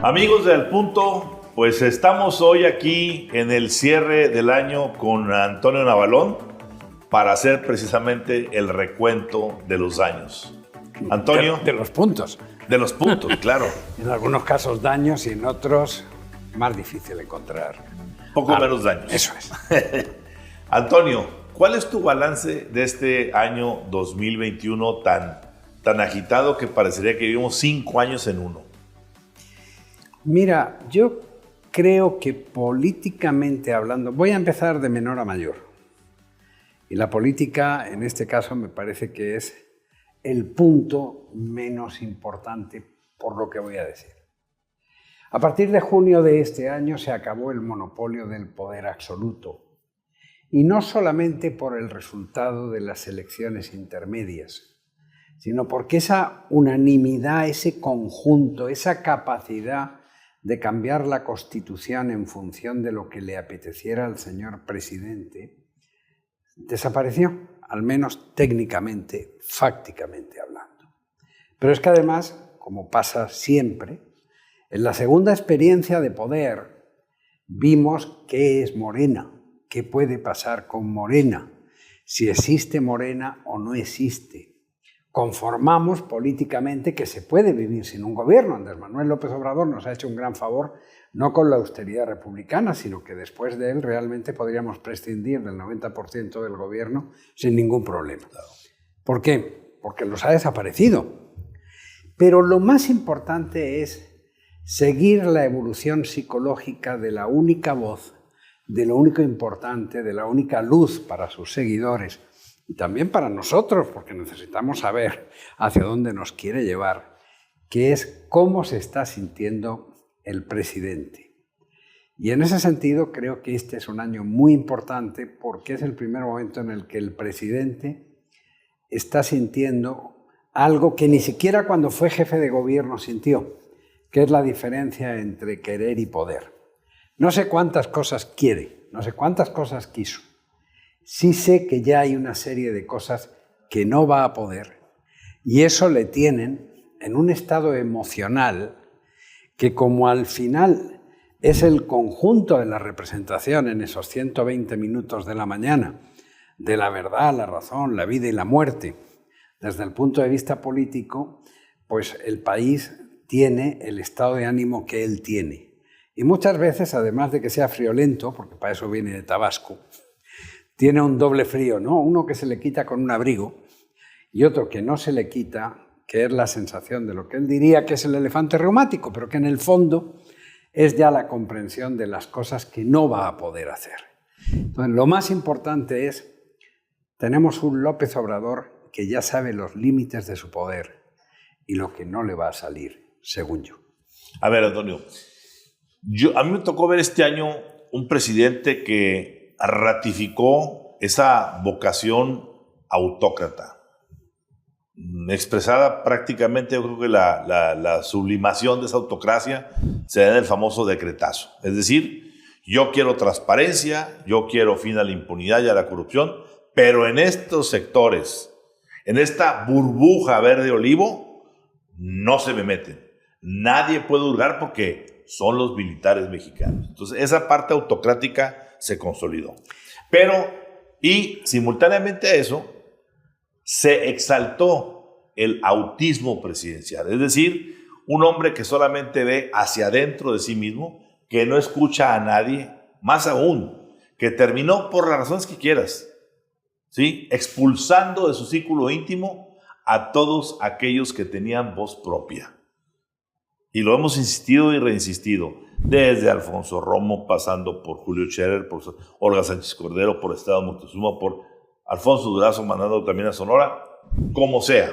Amigos de Al Punto, pues estamos hoy aquí en el cierre del año con Antonio Navalón para hacer precisamente el recuento de los años. Antonio. De los puntos. De los puntos, claro. En algunos casos daños y en otros más difícil encontrar. Poco menos daños. Eso es. Antonio, ¿cuál es tu balance de este año 2021 tan agitado que parecería que vivimos 5 años en uno? Mira, yo creo que políticamente hablando, voy a empezar de menor a mayor. Y la política, en este caso, me parece que es el punto menos importante por lo que voy a decir. A partir de junio de este año se acabó el monopolio del poder absoluto. Y no solamente por el resultado de las elecciones intermedias, sino porque esa unanimidad, ese conjunto, esa capacidad de cambiar la Constitución en función de lo que le apeteciera al señor presidente, desapareció, al menos técnicamente, fácticamente hablando. Pero es que además, como pasa siempre, en la segunda experiencia de poder vimos qué es Morena, qué puede pasar con Morena, si existe Morena o no existe. Conformamos políticamente que se puede vivir sin un gobierno. Andrés Manuel López Obrador nos ha hecho un gran favor, no con la austeridad republicana, sino que después de él realmente podríamos prescindir del 90% del gobierno sin ningún problema. ¿Por qué? Porque los ha desaparecido. Pero lo más importante es seguir la evolución psicológica de la única voz, de lo único importante, de la única luz para sus seguidores, y también para nosotros, porque necesitamos saber hacia dónde nos quiere llevar, que es cómo se está sintiendo el presidente. Y en ese sentido creo que este es un año muy importante porque es el primer momento en el que el presidente está sintiendo algo que ni siquiera cuando fue jefe de gobierno sintió, que es la diferencia entre querer y poder. No sé cuántas cosas quiere, no sé cuántas cosas quiso. Sí sé que ya hay una serie de cosas que no va a poder y eso le tienen en un estado emocional que, como al final es el conjunto de la representación en esos 120 minutos de la mañana de la verdad, la razón, la vida y la muerte, desde el punto de vista político, pues el país tiene el estado de ánimo que él tiene. Y muchas veces, además de que sea friolento, porque para eso viene de Tabasco, tiene un doble frío, ¿no? Uno que se le quita con un abrigo y otro que no se le quita, que es la sensación de lo que él diría que es el elefante reumático, pero que en el fondo es ya la comprensión de las cosas que no va a poder hacer. Entonces, lo más importante es, tenemos un López Obrador que ya sabe los límites de su poder y lo que no le va a salir, según yo. A ver, Antonio, a mí me tocó ver este año un presidente que ratificó esa vocación autócrata, expresada prácticamente. Yo creo que la sublimación de esa autocracia se da en el famoso decretazo. Es decir, yo quiero transparencia, yo quiero fin a la impunidad y a la corrupción, pero en estos sectores, en esta burbuja verde olivo, no se me meten. Nadie puede hurgar porque son los militares mexicanos. Entonces, esa parte autocrática se consolidó. Pero, y simultáneamente a eso, se exaltó el autismo presidencial. Es decir, un hombre que solamente ve hacia adentro de sí mismo, que no escucha a nadie, más aún, que terminó por las razones que quieras, ¿sí?, expulsando de su círculo íntimo a todos aquellos que tenían voz propia. Y lo hemos insistido y reinsistido, desde Alfonso Romo, pasando por Julio Scherer, por Olga Sánchez Cordero, por Estado Moctezuma, por Alfonso Durazo, mandando también a Sonora, como sea.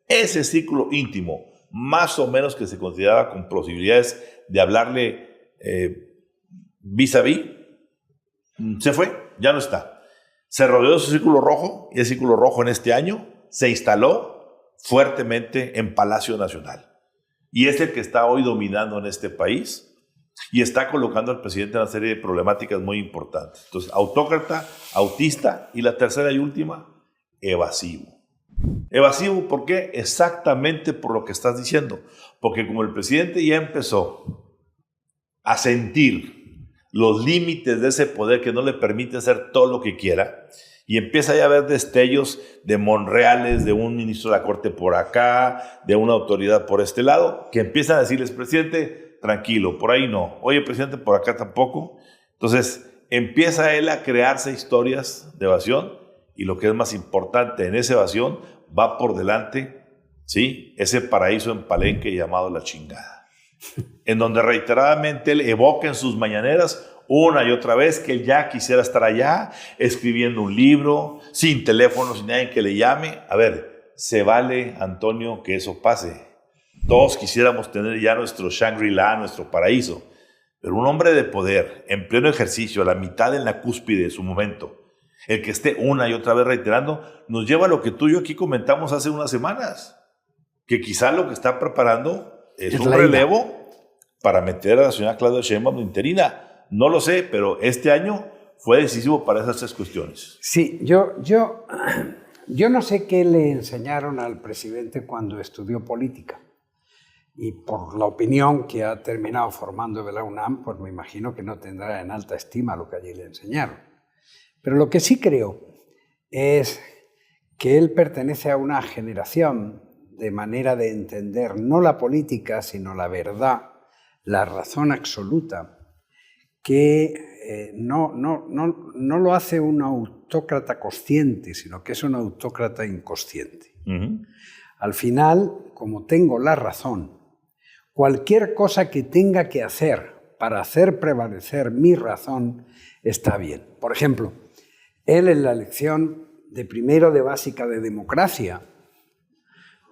Ese círculo íntimo, más o menos que se consideraba con posibilidades de hablarle vis a vis, se fue, ya no está. Se rodeó de su círculo rojo, y el círculo rojo en este año se instaló fuertemente en Palacio Nacional. Y es el que está hoy dominando en este país y está colocando al presidente en una serie de problemáticas muy importantes. Entonces, autócrata, autista y la tercera y última, evasivo. Evasivo, ¿por qué? Exactamente por lo que estás diciendo. Porque como el presidente ya empezó a sentir los límites de ese poder que no le permite hacer todo lo que quiera, y empieza ya a haber destellos de Monreales, de un ministro de la Corte por acá, de una autoridad por este lado, que empiezan a decirles, presidente, tranquilo, por ahí no. Oye, presidente, por acá tampoco. Entonces, empieza él a crearse historias de evasión, y lo que es más importante, en esa evasión va por delante, ¿sí?, ese paraíso en Palenque llamado La Chingada, en donde reiteradamente él evoca en sus mañaneras una y otra vez que él ya quisiera estar allá, escribiendo un libro, sin teléfono, sin nadie que le llame. A ver, se vale, Antonio, que eso pase. Todos quisiéramos tener ya nuestro Shangri-La, nuestro paraíso. Pero un hombre de poder, en pleno ejercicio, a la mitad en la cúspide de su momento, el que esté una y otra vez reiterando, nos lleva a lo que tú y yo aquí comentamos hace unas semanas, que quizá lo que está preparando es un relevo para meter a la señora Claudia Sheinbaum interina. No lo sé, pero este año fue decisivo para esas tres cuestiones. Sí, yo no sé qué le enseñaron al presidente cuando estudió política. Y por la opinión que ha terminado formando de la UNAM, pues me imagino que no tendrá en alta estima lo que allí le enseñaron. Pero lo que sí creo es que él pertenece a una generación de manera de entender no la política, sino la verdad, la razón absoluta, que no lo hace un autócrata consciente, sino que es un autócrata inconsciente. Al final, como tengo la razón, cualquier cosa que tenga que hacer para hacer prevalecer mi razón está bien. Por ejemplo, él en la lección de primero de básica de democracia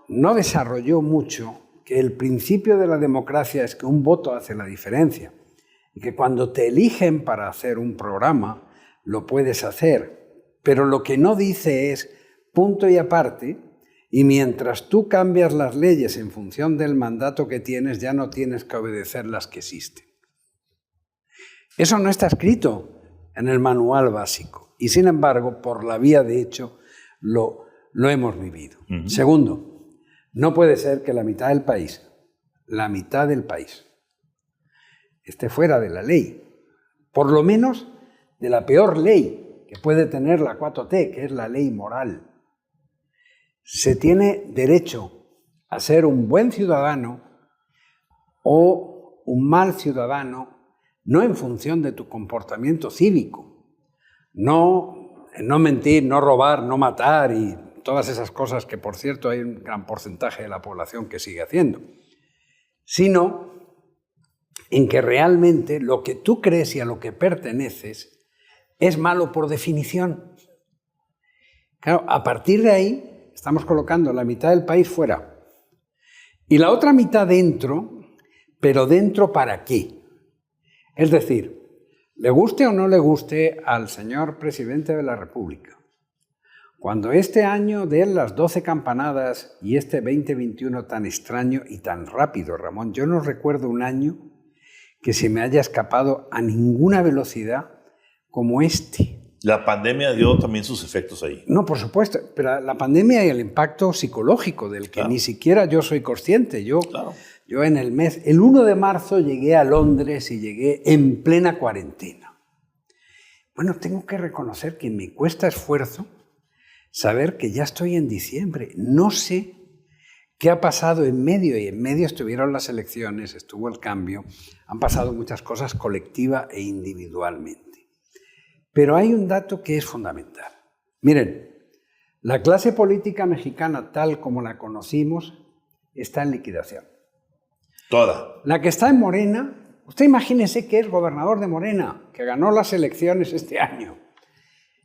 no desarrolló mucho que el principio de la democracia es que un voto hace la diferencia. Y que cuando te eligen para hacer un programa, lo puedes hacer. Pero lo que no dice es punto y aparte, y mientras tú cambias las leyes en función del mandato que tienes, ya no tienes que obedecer las que existen. Eso no está escrito en el manual básico. Y sin embargo, por la vía de hecho, lo hemos vivido. Segundo, no puede ser que la mitad del país, esté fuera de la ley, por lo menos de la peor ley que puede tener la 4T, que es la ley moral. Se tiene derecho a ser un buen ciudadano o un mal ciudadano, no en función de tu comportamiento cívico, no mentir, no robar, no matar y todas esas cosas que, por cierto, hay un gran porcentaje de la población que sigue haciendo, sino en que realmente lo que tú crees y a lo que perteneces es malo por definición. Claro, a partir de ahí estamos colocando la mitad del país fuera y la otra mitad dentro, pero ¿dentro para qué? Es decir, le guste o no le guste al señor presidente de la República, cuando este año de las 12 campanadas y este 2021 tan extraño y tan rápido, Ramón, yo no recuerdo un año que se me haya escapado a ninguna velocidad como este. La pandemia dio también sus efectos ahí. No, por supuesto, pero la pandemia y el impacto psicológico del que ni siquiera yo soy consciente. Yo el 1 de marzo llegué a Londres y llegué en plena cuarentena. Bueno, tengo que reconocer que me cuesta esfuerzo saber que ya estoy en diciembre. No sé qué ha pasado en medio, y en medio estuvieron las elecciones, estuvo el cambio, han pasado muchas cosas colectiva e individualmente. Pero hay un dato que es fundamental. Miren, la clase política mexicana tal como la conocimos está en liquidación. Toda. La que está en Morena, usted imagínese que es gobernador de Morena, que ganó las elecciones este año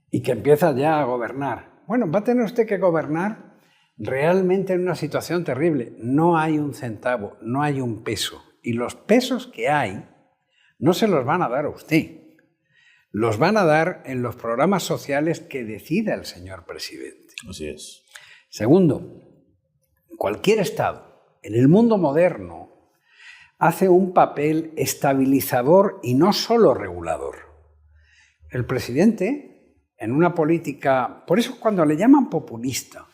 y que empieza ya a gobernar. Bueno, va a tener usted que gobernar realmente en una situación terrible. No hay un centavo, no hay un peso. Y los pesos que hay no se los van a dar a usted. Los van a dar en los programas sociales que decida el señor presidente. Así es. Segundo, cualquier Estado en el mundo moderno hace un papel estabilizador y no solo regulador. El presidente, en una política, por eso cuando le llaman populista,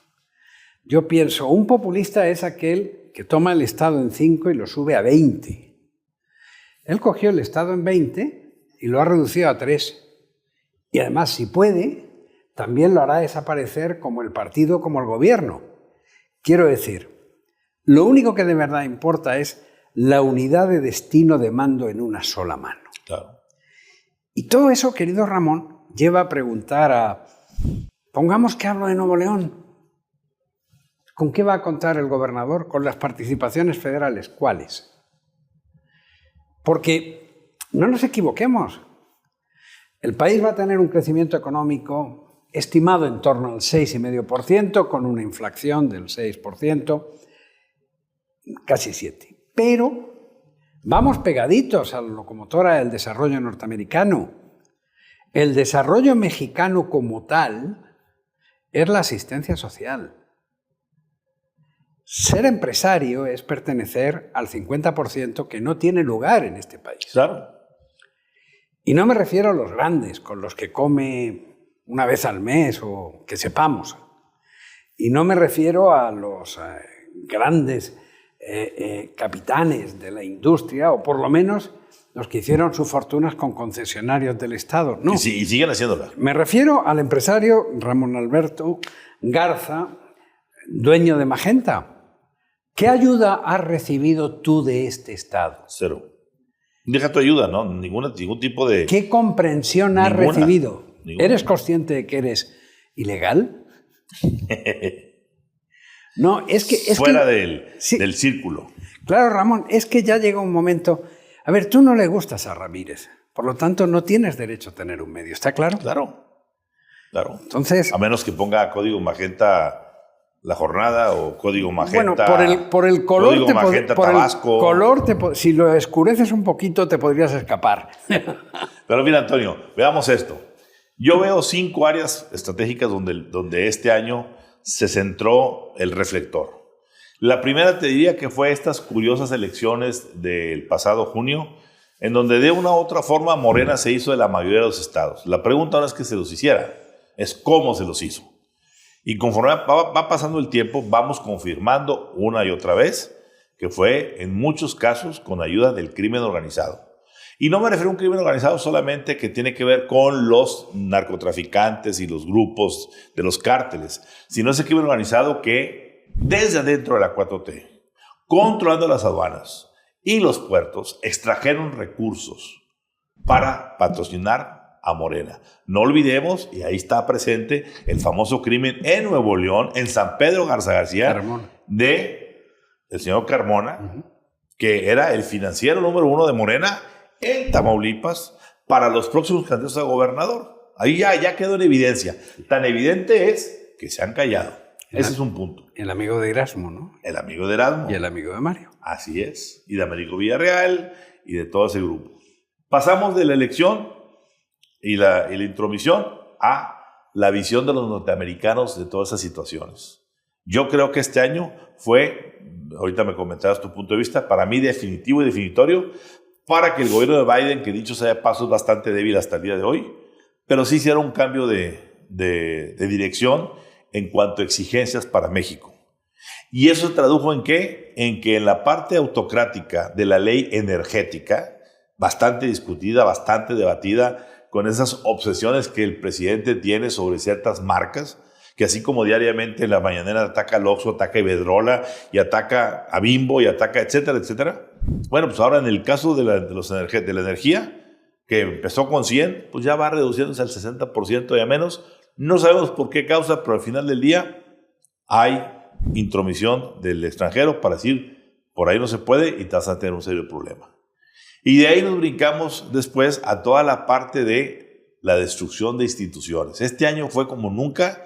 yo pienso, un populista es aquel que toma el Estado en 5 y lo sube a 20. Él cogió el Estado en 20 y lo ha reducido a 3. Y además, si puede, también lo hará desaparecer como el partido, como el gobierno. Quiero decir, lo único que de verdad importa es la unidad de destino de mando en una sola mano. Claro. Y todo eso, querido Ramón, lleva a preguntar pongamos que hablo de Nuevo León. ¿Con qué va a contar el gobernador? Con las participaciones federales. ¿Cuáles? Porque no nos equivoquemos. El país va a tener un crecimiento económico estimado en torno al 6,5%, con una inflación del 6%, casi 7%. Pero vamos pegaditos a la locomotora del desarrollo norteamericano. El desarrollo mexicano como tal es la asistencia social. Ser empresario es pertenecer al 50% que no tiene lugar en este país. Claro. Y no me refiero a los grandes, con los que come una vez al mes o que sepamos. Y no me refiero a los grandes capitanes de la industria, o por lo menos los que hicieron sus fortunas con concesionarios del Estado. No. Y siguen haciéndola. Me refiero al empresario Ramón Alberto Garza, dueño de Magenta. ¿Qué ayuda has recibido tú de este Estado? Cero. Deja tu ayuda, ¿no? Ningún tipo de... ¿Qué comprensión has recibido? Ninguna. ¿Eres consciente de que eres ilegal? No, es que... Fuera del círculo. Claro, Ramón, es que ya llega un momento... A ver, tú no le gustas a Ramírez, por lo tanto no tienes derecho a tener un medio, ¿está claro? Claro. Entonces... A menos que ponga código magenta La Jornada o código magenta... Bueno, por el color... Código magenta Tabasco. Si lo escureces un poquito te podrías escapar. Pero mira, Antonio, veamos esto. Yo veo 5 áreas estratégicas donde este año se centró el reflector. La primera te diría que fue estas curiosas elecciones del pasado junio, en donde de una u otra forma Morena se hizo de la mayoría de los estados. La pregunta no es que se los hiciera, es cómo se los hizo. Y conforme va pasando el tiempo, vamos confirmando una y otra vez que fue en muchos casos con ayuda del crimen organizado. Y no me refiero a un crimen organizado solamente que tiene que ver con los narcotraficantes y los grupos de los cárteles, sino ese crimen organizado que desde adentro de la 4T, controlando las aduanas y los puertos, extrajeron recursos para patrocinar a Morena. No olvidemos, y ahí está presente, el famoso crimen en Nuevo León, en San Pedro Garza García, del señor Carmona, que era el financiero número 1 de Morena en Tamaulipas para los próximos candidatos a gobernador. Ahí ya quedó en evidencia. Tan evidente es que se han callado. Ese es un punto. El amigo de Erasmo, ¿no? El amigo de Erasmo. Y el amigo de Mario. Así es. Y de Américo Villarreal y de todo ese grupo. Pasamos de la elección y la intromisión a la visión de los norteamericanos de todas esas situaciones. Yo creo que este año fue, ahorita me comentarás tu punto de vista, para mí definitivo y definitorio para que el gobierno de Biden, que dicho sea de paso es bastante débil hasta el día de hoy, pero sí hiciera un cambio de dirección en cuanto a exigencias para México. ¿Y eso se tradujo en qué? En que en la parte autocrática de la ley energética, bastante discutida, bastante debatida, con esas obsesiones que el presidente tiene sobre ciertas marcas, que así como diariamente en la mañanera ataca al Oxxo, ataca a Iberdrola, y ataca a Bimbo, y ataca etcétera, etcétera. Bueno, pues ahora en el caso de la energía, que empezó con 100, pues ya va reduciéndose al 60% y a menos. No sabemos por qué causa, pero al final del día hay intromisión del extranjero para decir, por ahí no se puede y te vas a tener un serio problema. Y de ahí nos brincamos después a toda la parte de la destrucción de instituciones. Este año fue como nunca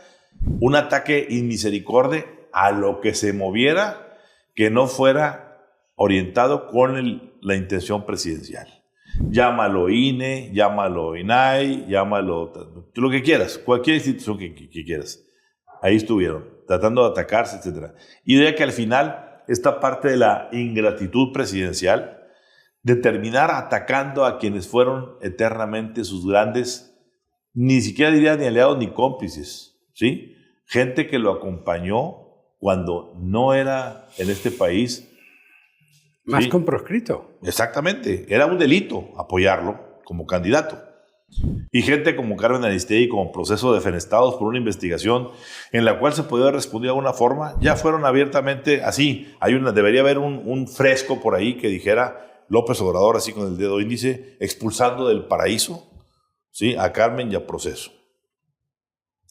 un ataque inmisericordia a lo que se moviera que no fuera orientado con la intención presidencial. Llámalo INE, llámalo INAI, llámalo lo que quieras, cualquier institución que quieras. Ahí estuvieron, tratando de atacarse, etc. Y de que al final, esta parte de la ingratitud presidencial, de terminar atacando a quienes fueron eternamente sus grandes, ni siquiera diría ni aliados ni cómplices, ¿sí? Gente que lo acompañó cuando no era en este país Más ¿sí? que un proscrito. Exactamente. Era un delito apoyarlo como candidato. Y gente como Carmen Aristegui, como proceso defenestados por una investigación en la cual se podía haber respondido de alguna forma, ya fueron abiertamente así. Debería haber un fresco por ahí que dijera López Obrador, así con el dedo índice, expulsando del paraíso, ¿sí?, a Carmen y a Proceso.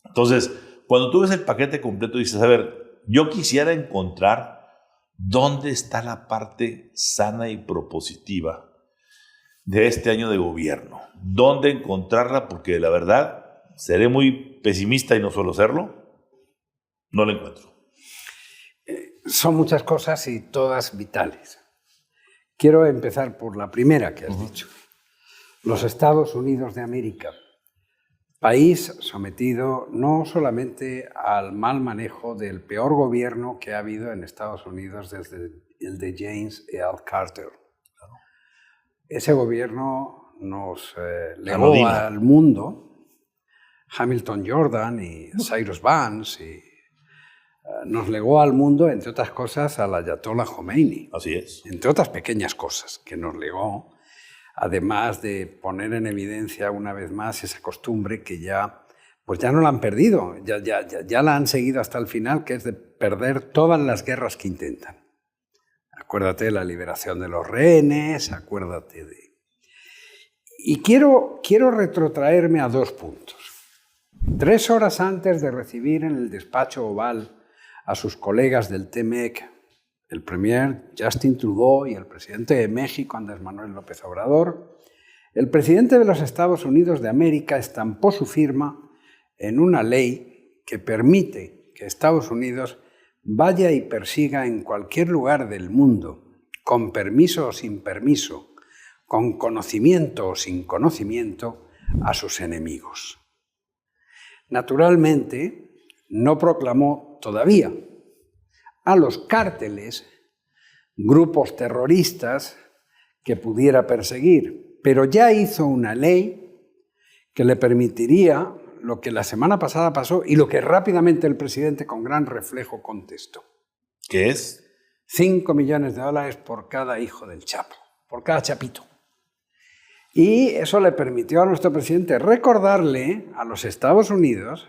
Entonces, cuando tú ves el paquete completo, dices, a ver, yo quisiera encontrar dónde está la parte sana y propositiva de este año de gobierno. ¿Dónde encontrarla? Porque la verdad, seré muy pesimista y no suelo serlo, no la encuentro. Son muchas cosas y todas vitales. Quiero empezar por la primera que has dicho. Los Estados Unidos de América, país sometido no solamente al mal manejo del peor gobierno que ha habido en Estados Unidos desde el de James E. L. Carter. Ese gobierno nos legó al mundo Hamilton Jordan y Cyrus Vance, y nos legó al mundo, entre otras cosas, al Ayatollah Khomeini. Así es. Entre otras pequeñas cosas que nos legó, además de poner en evidencia una vez más esa costumbre que ya no la han perdido, ya la han seguido hasta el final, que es de perder todas las guerras que intentan. Acuérdate de la liberación de los rehenes, acuérdate de... Y quiero retrotraerme a 2 puntos. 3 horas antes de recibir en el despacho oval a sus colegas del TMEC, el premier Justin Trudeau y el presidente de México, Andrés Manuel López Obrador, el presidente de los Estados Unidos de América estampó su firma en una ley que permite que Estados Unidos vaya y persiga en cualquier lugar del mundo, con permiso o sin permiso, con conocimiento o sin conocimiento, a sus enemigos. Naturalmente, no proclamó todavía a los cárteles, grupos terroristas que pudiera perseguir, pero ya hizo una ley que le permitiría lo que la semana pasada pasó y lo que rápidamente el presidente con gran reflejo contestó. ¿Qué es? $5 millones por cada hijo del Chapo, por cada chapito. Y eso le permitió a nuestro presidente recordarle a los Estados Unidos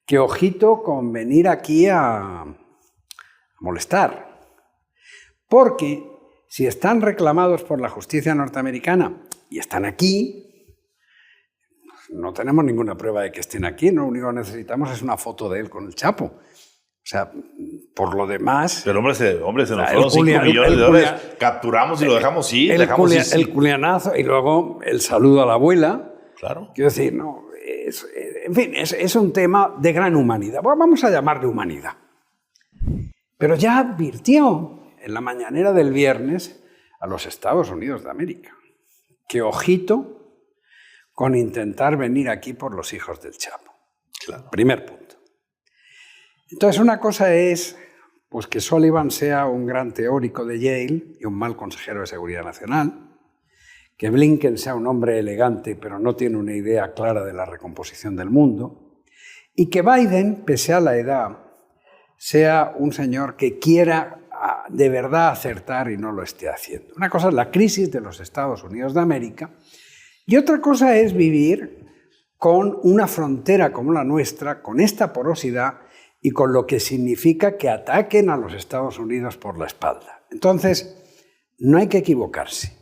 que ojito con venir aquí a molestar. Porque si están reclamados por la justicia norteamericana y están aquí, no tenemos ninguna prueba de que estén aquí, lo único que necesitamos es una foto de él con el Chapo. O sea, por lo demás... Pero hombre, se nos fueron 5 millones de dólares. Capturamos y lo dejamos ir. El culianazo y luego el saludo a la abuela. Claro. Quiero decir, no, en fin, es un tema de gran humanidad. Bueno, vamos a llamarle humanidad. Pero ya advirtió en la mañanera del viernes a los Estados Unidos de América que ojito con intentar venir aquí por los hijos del Chapo. Claro. Primer punto. Entonces, una cosa es pues, que Sullivan sea un gran teórico de Yale y un mal consejero de Seguridad Nacional, que Blinken sea un hombre elegante pero no tiene una idea clara de la recomposición del mundo, y que Biden, pese a la edad, sea un señor que quiera de verdad acertar y no lo esté haciendo. Una cosa es la crisis de los Estados Unidos de América y otra cosa es vivir con una frontera como la nuestra, con esta porosidad y con lo que significa que ataquen a los Estados Unidos por la espalda. Entonces, no hay que equivocarse.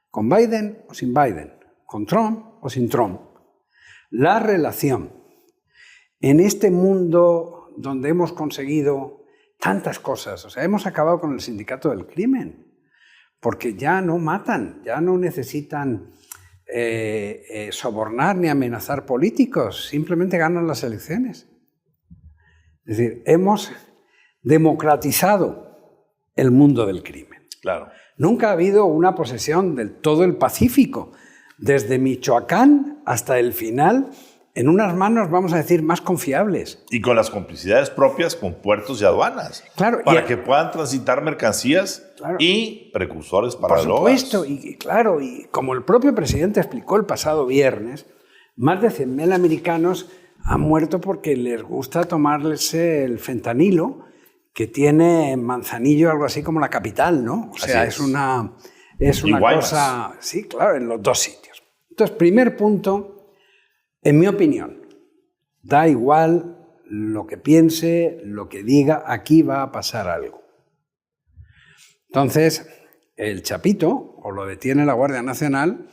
Con Biden o sin Biden, con Trump o sin Trump, la relación en este mundo donde hemos conseguido tantas cosas, o sea, hemos acabado con el sindicato del crimen, porque ya no matan, ya no necesitan sobornar ni amenazar políticos, simplemente ganan las elecciones. Es decir, hemos democratizado el mundo del crimen. Claro. Nunca ha habido una posesión del todo el Pacífico, desde Michoacán hasta el final, en unas manos, vamos a decir, más confiables. Y con las complicidades propias con puertos y aduanas. Claro, para que puedan transitar mercancías, claro, y precursores para drogas. Por supuesto, y claro, y como el propio presidente explicó el pasado viernes, más de 100.000 americanos han muerto porque les gusta tomarse el fentanilo, que tiene en Manzanillo algo así como la capital, ¿no? O sea, es una cosa... Sí, claro, en los dos sitios. Entonces, primer punto, en mi opinión, da igual lo que piense, lo que diga, aquí va a pasar algo. Entonces, el Chapito o lo detiene la Guardia Nacional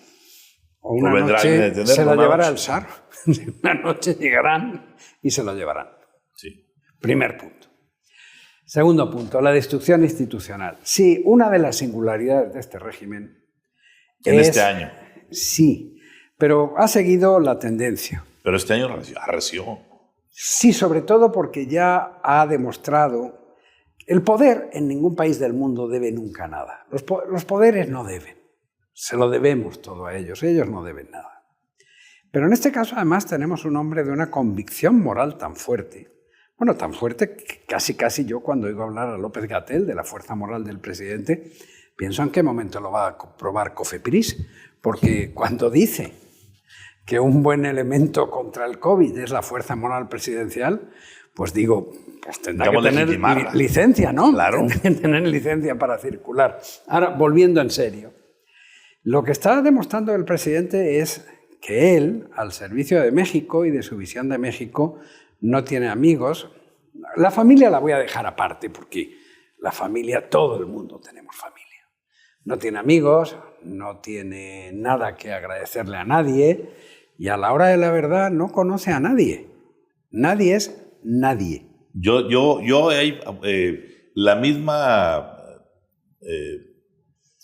o una noche se lo llevará al SAR. Una noche llegarán y se lo llevarán. Sí. Primer punto. Segundo punto, la destrucción institucional. Sí, una de las singularidades de este régimen en este año. Sí, pero ha seguido la tendencia. Pero este año arreció. Sí, sobre todo porque ya ha demostrado... El poder en ningún país del mundo debe nunca nada. Los poderes no deben. Se lo debemos todo a ellos. Ellos no deben nada. Pero en este caso, además, tenemos un hombre de una convicción moral tan fuerte. Bueno, tan fuerte que casi yo cuando oigo hablar a López-Gatell de la fuerza moral del presidente, pienso en qué momento lo va a probar Cofepris. Porque cuando dice que un buen elemento contra el COVID es la fuerza moral presidencial, pues digo, pues tendrá que tener licencia, ¿no? Claro. Tendrá que tener licencia para circular. Ahora, volviendo en serio, lo que está demostrando el presidente es que él, al servicio de México y de su visión de México, no tiene amigos. La familia la voy a dejar aparte, porque la familia, todo el mundo tenemos familia. No tiene amigos, no tiene nada que agradecerle a nadie, y a la hora de la verdad no conoce a nadie. Nadie es nadie. Yo hay la misma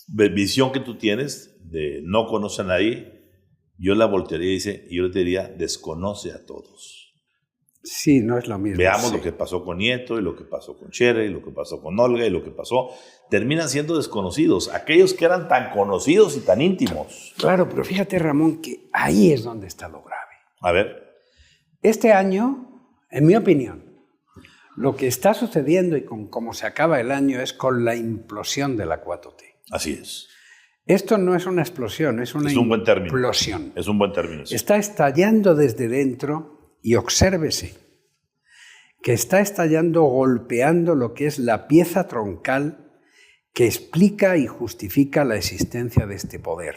visión que tú tienes de no conoce a nadie, yo la voltearía y yo le diría, desconoce a todos. Sí, no es lo mismo. Veamos lo que pasó con Nieto y lo que pasó con Chere y lo que pasó con Olga y lo que pasó. Terminan siendo desconocidos, aquellos que eran tan conocidos y tan íntimos. Claro, pero fíjate, Ramón, que ahí es donde está lo grave. A ver. Este año, en mi opinión, lo que está sucediendo y con cómo se acaba el año es con la implosión de la 4T. Así es. Esto no es una explosión, es una implosión. Es un buen término. Sí. Está estallando desde dentro y obsérvese que está estallando, golpeando lo que es la pieza troncal que explica y justifica la existencia de este poder,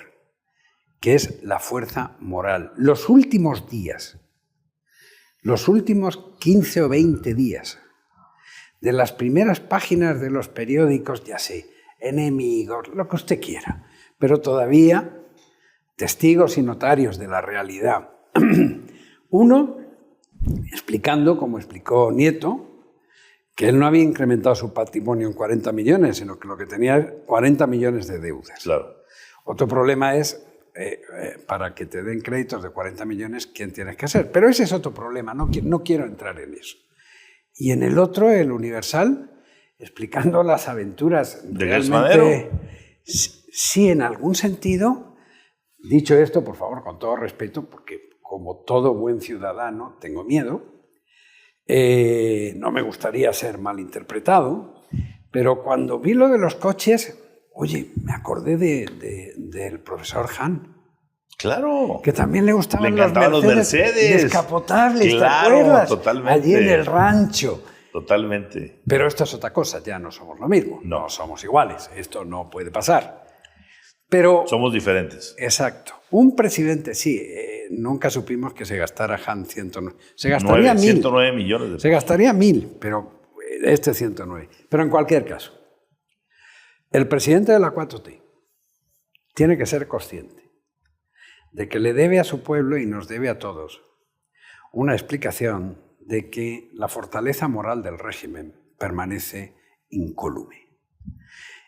que es la fuerza moral. Los últimos días, los últimos 15 o 20 días, de las primeras páginas de los periódicos, ya sé, enemigos, lo que usted quiera, pero todavía testigos y notarios de la realidad. Uno, explicando, como explicó Nieto, que él no había incrementado su patrimonio en 40 millones, sino que lo que tenía es 40 millones de deudas. Claro. Otro problema es, para que te den créditos de 40 millones, ¿quién tienes que ser? Pero ese es otro problema, no quiero entrar en eso. Y en el otro, el Universal, explicando las aventuras de realmente, sí, en algún sentido. Dicho esto, por favor, con todo respeto, porque como todo buen ciudadano tengo miedo, no me gustaría ser malinterpretado, pero cuando vi lo de los coches, oye, me acordé del profesor Hahn. Claro. Que también le gustaban los Mercedes descapotables, claro, ¿te acuerdas? Totalmente. Allí en el rancho. Totalmente. Pero esto es otra cosa, ya no somos lo mismo, no somos iguales, esto no puede pasar. Pero somos diferentes. Exacto. Un presidente, sí, nunca supimos que se gastara Hahn 109. Se gastaría 1.000. 109 millones de pesos. Se gastaría 1.000, pero este 109. Pero en cualquier caso, el presidente de la 4T tiene que ser consciente de que le debe a su pueblo y nos debe a todos una explicación de que la fortaleza moral del régimen permanece incólume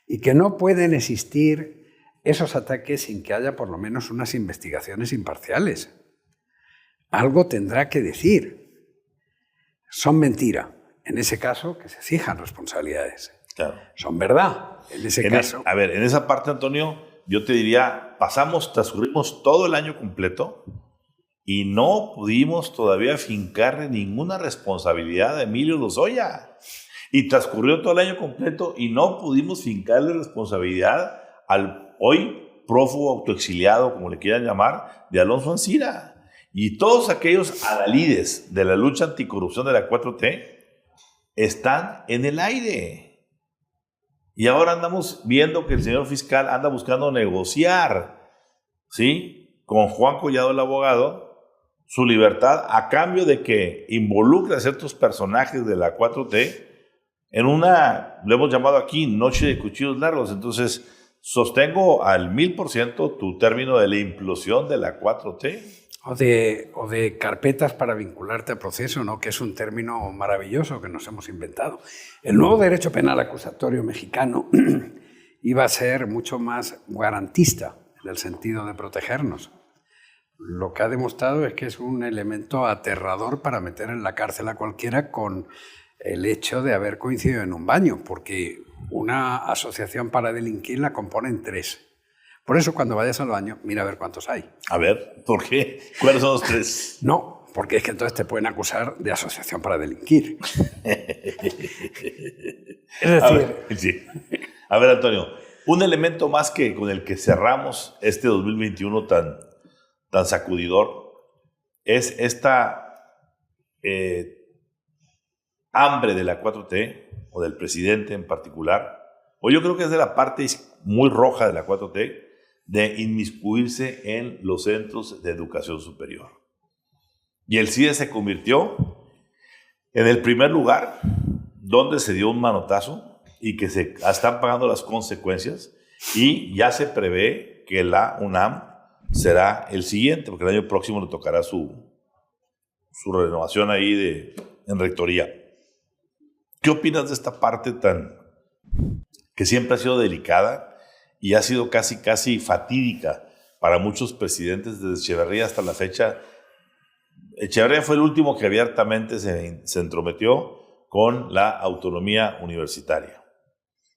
y que no pueden existir esos ataques sin que haya por lo menos unas investigaciones imparciales. Algo tendrá que decir. Son mentira. En ese caso, que se fijan responsabilidades. Claro. Son verdad. En ese caso. A ver, en esa parte, Antonio, yo te diría, transcurrimos todo el año completo y no pudimos todavía fincarle ninguna responsabilidad a Emilio Lozoya. Y transcurrió todo el año completo y no pudimos fincarle responsabilidad al hoy prófugo autoexiliado, como le quieran llamar, de Alonso Ancira. Y todos aquellos adalides de la lucha anticorrupción de la 4T, están en el aire. Y ahora andamos viendo que el señor fiscal anda buscando negociar, ¿sí?, con Juan Collado, el abogado, su libertad a cambio de que involucre a ciertos personajes de la 4T en una, lo hemos llamado aquí, noche de cuchillos largos. Entonces, sostengo al 1000% tu término de la implosión de la 4T. O de carpetas para vincularte a proceso, ¿no?, que es un término maravilloso que nos hemos inventado. El nuevo derecho penal acusatorio mexicano iba a ser mucho más garantista en el sentido de protegernos. Lo que ha demostrado es que es un elemento aterrador para meter en la cárcel a cualquiera con el hecho de haber coincidido en un baño, porque una asociación para delinquir la componen 3. Por eso, cuando vayas al baño, mira a ver cuántos hay. A ver, ¿por qué? ¿Cuáles son los 3? No, porque es que entonces te pueden acusar de asociación para delinquir. Es decir... Sí. A ver, Antonio, un elemento más que con el que cerramos este 2021 tan sacudidor es esta hambre de la 4T, o del presidente en particular, o yo creo que es de la parte muy roja de la 4T, de inmiscuirse en los centros de educación superior. Y el CIDE se convirtió en el primer lugar donde se dio un manotazo y que se están pagando las consecuencias, y ya se prevé que la UNAM será el siguiente, porque el año próximo le tocará su renovación ahí en rectoría. ¿Qué opinas de esta parte que siempre ha sido delicada y ha sido casi fatídica para muchos presidentes, desde Echeverría hasta la fecha? Echeverría fue el último que abiertamente se entrometió con la autonomía universitaria.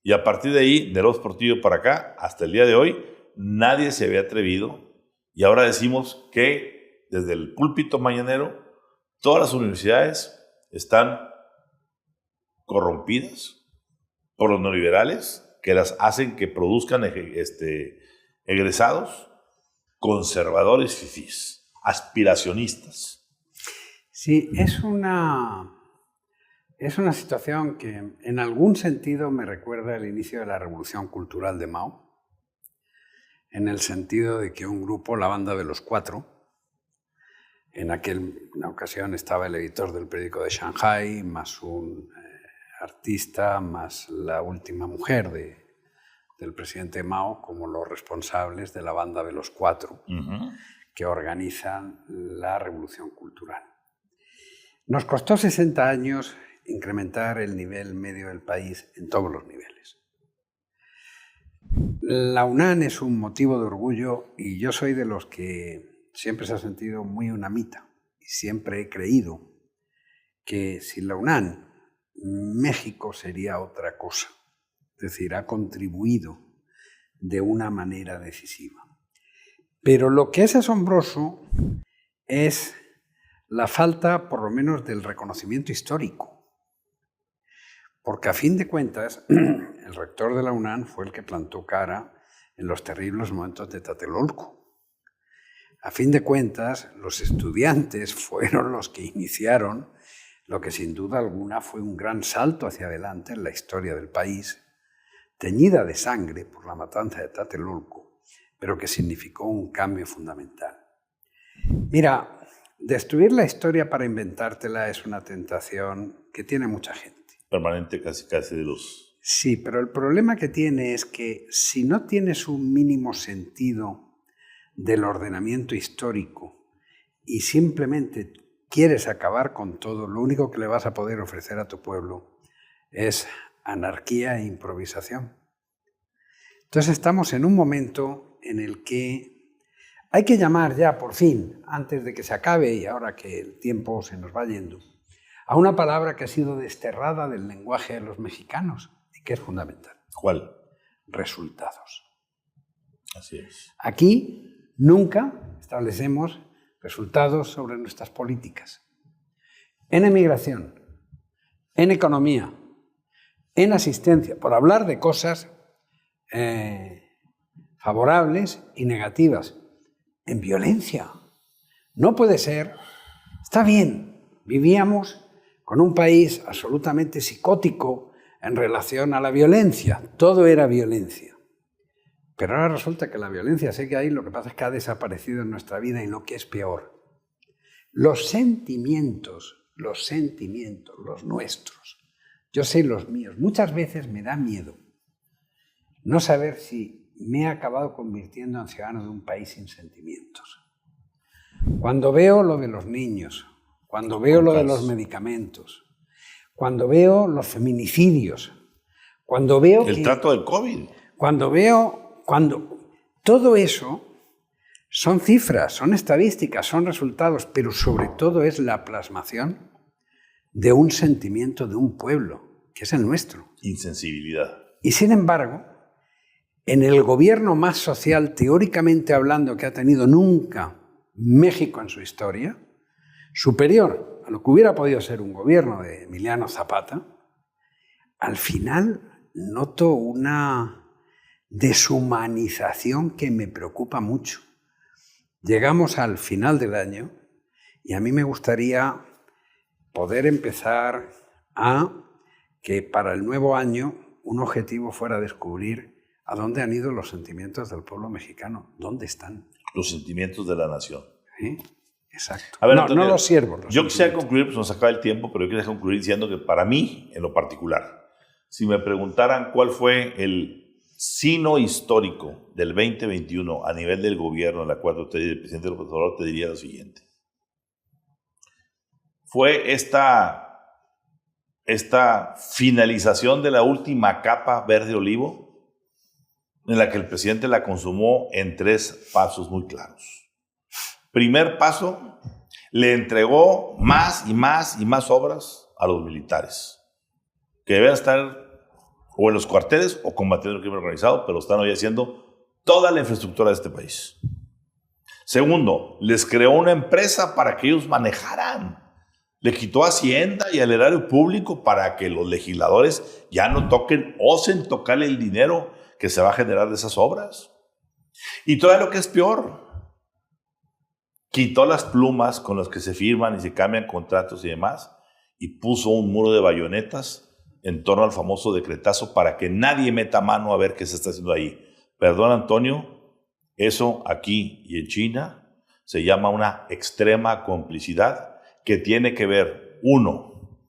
Y a partir de ahí, de López Portillo para acá, hasta el día de hoy, nadie se había atrevido. Y ahora decimos que desde el púlpito mañanero, todas las universidades están corrompidas por los neoliberales, que las hacen que produzcan egresados conservadores fifís, aspiracionistas. Sí, es una situación que en algún sentido me recuerda el inicio de la Revolución Cultural de Mao, en el sentido de que un grupo, la Banda de los Cuatro, en una ocasión estaba el editor del periódico de Shanghái, más un artista, más la última mujer del presidente Mao, como los responsables de la Banda de los Cuatro, que organizan la Revolución Cultural. Nos costó 60 años incrementar el nivel medio del país en todos los niveles. La UNAM es un motivo de orgullo, y yo soy de los que siempre se ha sentido muy unamita, y siempre he creído que sin la UNAM México sería otra cosa. Es decir, ha contribuido de una manera decisiva. Pero lo que es asombroso es la falta, por lo menos, del reconocimiento histórico. Porque a fin de cuentas, el rector de la UNAM fue el que plantó cara en los terribles momentos de Tlatelolco. A fin de cuentas, los estudiantes fueron los que iniciaron lo que sin duda alguna fue un gran salto hacia adelante en la historia del país, teñida de sangre por la matanza de Tlatelolco, pero que significó un cambio fundamental. Mira, destruir la historia para inventártela es una tentación que tiene mucha gente. Permanente casi de los... Sí, pero el problema que tiene es que si no tienes un mínimo sentido del ordenamiento histórico y simplemente quieres acabar con todo, lo único que le vas a poder ofrecer a tu pueblo es anarquía e improvisación. Entonces estamos en un momento en el que hay que llamar ya, por fin, antes de que se acabe y ahora que el tiempo se nos va yendo, a una palabra que ha sido desterrada del lenguaje de los mexicanos y que es fundamental. ¿Cuál? Resultados. Así es. Aquí nunca establecemos resultados sobre nuestras políticas. En emigración, en economía, en asistencia, por hablar de cosas favorables y negativas. En violencia. No puede ser. Está bien, vivíamos con un país absolutamente psicótico en relación a la violencia. Todo era violencia. Pero ahora resulta que la violencia sigue ahí, lo que pasa es que ha desaparecido en nuestra vida y lo que es peor, los sentimientos, los nuestros, yo sé los míos, muchas veces me da miedo no saber si me he acabado convirtiendo en ciudadano de un país sin sentimientos. Cuando veo lo de los niños, cuando veo lo de los medicamentos, cuando veo los feminicidios, cuando veo el trato del COVID, todo eso son cifras, son estadísticas, son resultados, pero sobre todo es la plasmación de un sentimiento de un pueblo, que es el nuestro. Insensibilidad. Y sin embargo, en el gobierno más social, teóricamente hablando, que ha tenido nunca México en su historia, superior a lo que hubiera podido ser un gobierno de Emiliano Zapata, al final noto una deshumanización que me preocupa mucho. Llegamos al final del año y a mí me gustaría poder empezar a que para el nuevo año un objetivo fuera descubrir a dónde han ido los sentimientos del pueblo mexicano, dónde están. Los sentimientos de la nación. ¿Sí? Exacto. A ver, no, Antonio, no los siervos. Yo quisiera concluir, pues nos acaba el tiempo, pero yo quisiera concluir diciendo que para mí, en lo particular, si me preguntaran cuál fue el sino histórico del 2021 a nivel del gobierno de la 4T y del presidente López Obrador, te diría lo siguiente. Fue esta finalización de la última capa verde olivo, en la que el presidente la consumó en 3 pasos muy claros. Primer paso, le entregó más y más obras a los militares, que deben estar o en los cuarteles o combatiendo el crimen organizado, pero están hoy haciendo toda la infraestructura de este país. Segundo, les creó una empresa para que ellos manejaran. Le quitó Hacienda y al erario público para que los legisladores ya no osen tocarle el dinero que se va a generar de esas obras. Y todo lo que es peor, quitó las plumas con las que se firman y se cambian contratos y demás, y puso un muro de bayonetas en torno al famoso decretazo para que nadie meta mano a ver qué se está haciendo ahí. Perdón, Antonio, eso aquí y en China se llama una extrema complicidad que tiene que ver, uno,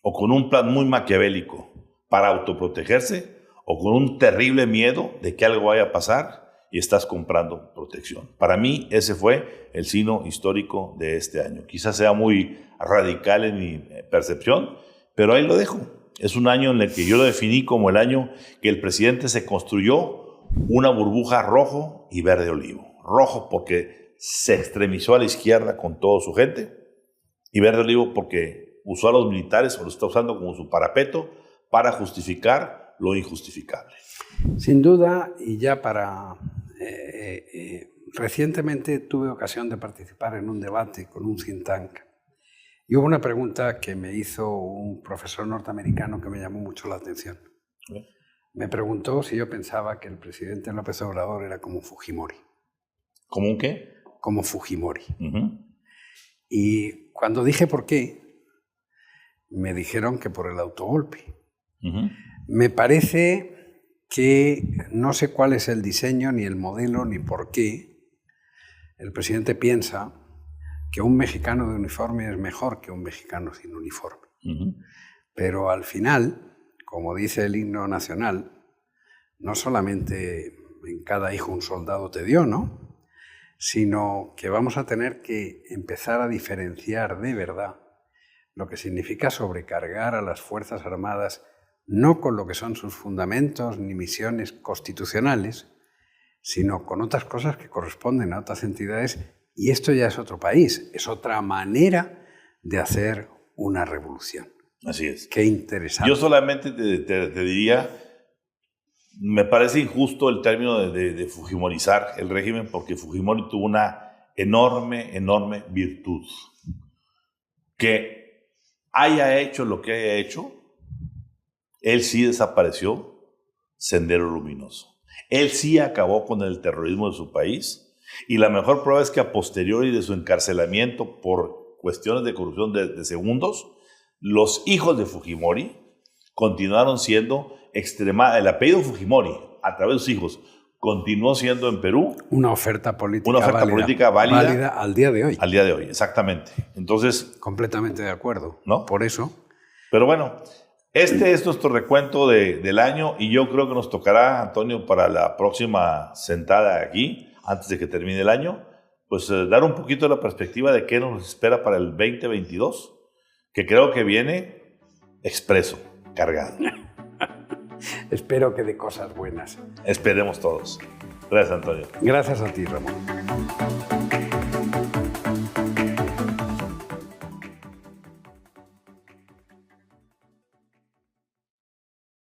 o con un plan muy maquiavélico para autoprotegerse, o con un terrible miedo de que algo vaya a pasar y estás comprando protección. Para mí ese fue el signo histórico de este año. Quizás sea muy radical en mi percepción, pero ahí lo dejo. Es un año en el que yo lo definí como el año que el presidente se construyó una burbuja rojo y verde olivo. Rojo porque se extremizó a la izquierda con toda su gente, y verde olivo porque usó a los militares o lo está usando como su parapeto para justificar lo injustificable. Sin duda, y ya para... recientemente tuve ocasión de participar en un debate con un think tank y hubo una pregunta que me hizo un profesor norteamericano que me llamó mucho la atención. Me preguntó si yo pensaba que el presidente López Obrador era como Fujimori. ¿Cómo un qué? Como Fujimori. Y cuando dije por qué, me dijeron que por el autogolpe. Me parece que no sé cuál es el diseño, ni el modelo, ni por qué el presidente piensa que un mexicano de uniforme es mejor que un mexicano sin uniforme. Pero al final, como dice el himno nacional, no solamente en cada hijo un soldado te dio, ¿no? Sino que vamos a tener que empezar a diferenciar de verdad lo que significa sobrecargar a las Fuerzas Armadas, no con lo que son sus fundamentos ni misiones constitucionales, sino con otras cosas que corresponden a otras entidades, y esto ya es otro país, es otra manera de hacer una revolución. Así es. Qué interesante. Yo solamente te diría, me parece injusto el término de fujimorizar el régimen, porque Fujimori tuvo una enorme virtud. Que haya hecho lo que haya hecho, él sí desapareció Sendero Luminoso. Él sí acabó con el terrorismo de su país, y la mejor prueba es que a posteriori de su encarcelamiento por cuestiones de corrupción de segundos, los hijos de Fujimori continuaron siendo el apellido Fujimori, a través de sus hijos, continuó siendo en Perú una oferta política válida al día de hoy. Al día de hoy, exactamente. Entonces, completamente de acuerdo. ¿no? Por eso. Pero bueno, este es nuestro recuento del año y yo creo que nos tocará, Antonio, para la próxima sentada aquí, antes de que termine el año, pues dar un poquito de la perspectiva de qué nos espera para el 2022, que creo que viene expreso, cargado. Espero que de cosas buenas. Esperemos todos. Gracias, Antonio. Gracias a ti, Ramón.